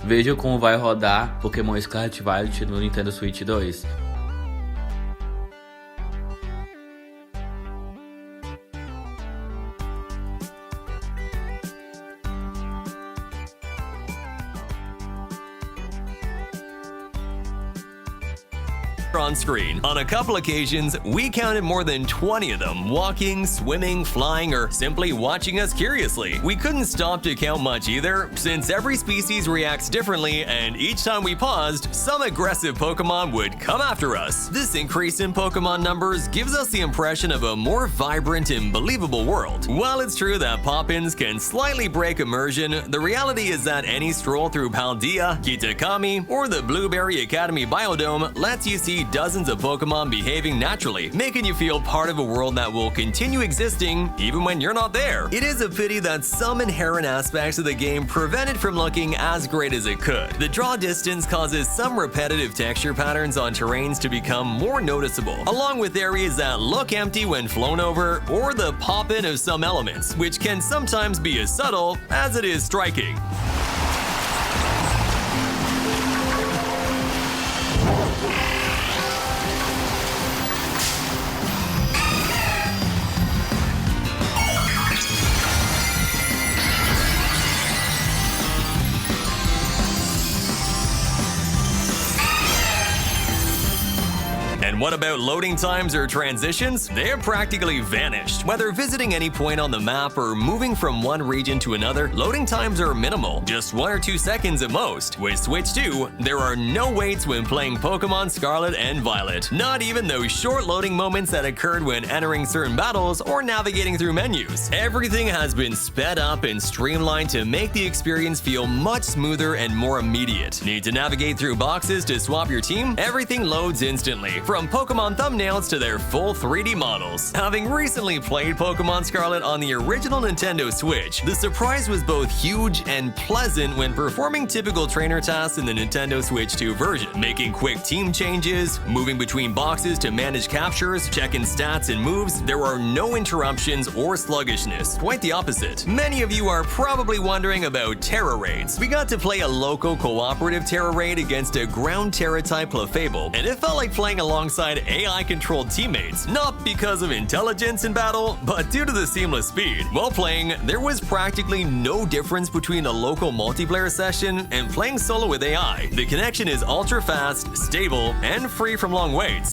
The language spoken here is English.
Veja como vai rodar Pokémon Scarlet Violet no Nintendo Switch 2. On screen. On a couple occasions, we counted more than 20 of them walking, swimming, flying, or simply watching us curiously. We couldn't stop to count much either, since every species reacts differently, and each time we paused, some aggressive Pokemon would come after us. This increase in Pokemon numbers gives us the impression of a more vibrant and believable world. While it's true that pop-ins can slightly break immersion, the reality is that any stroll through Paldea, Kitakami, or the Blueberry Academy Biodome lets you see dozens of Pokemon behaving naturally, making you feel part of a world that will continue existing even when you're not there. It is a pity that some inherent aspects of the game prevent it from looking as great as it could. The draw distance causes some repetitive texture patterns on terrains to become more noticeable, along with areas that look empty when flown over, or the pop-in of some elements, which can sometimes be as subtle as it is striking. And what about loading times or transitions? They have practically vanished. Whether visiting any point on the map or moving from one region to another, loading times are minimal, just 1 or 2 seconds at most. With Switch 2, there are no waits when playing Pokemon Scarlet and Violet. Not even those short loading moments that occurred when entering certain battles or navigating through menus. Everything has been sped up and streamlined to make the experience feel much smoother and more immediate. Need to navigate through boxes to swap your team? Everything loads instantly, from Pokemon thumbnails to their full 3D models. Having recently played Pokemon Scarlet on the original Nintendo Switch, the surprise was both huge and pleasant when performing typical trainer tasks in the Nintendo Switch 2 version. Making quick team changes, moving between boxes to manage captures, checking stats and moves, there are no interruptions or sluggishness. Quite the opposite. Many of you are probably wondering about Terra raids. We got to play a local cooperative Terra raid against a ground Terra type Clefable, and it felt like playing alongside AI-controlled teammates, not because of intelligence in battle, but due to the seamless speed. While playing, there was practically no difference between a local multiplayer session and playing solo with AI. The connection is ultra-fast, stable, and free from long waits.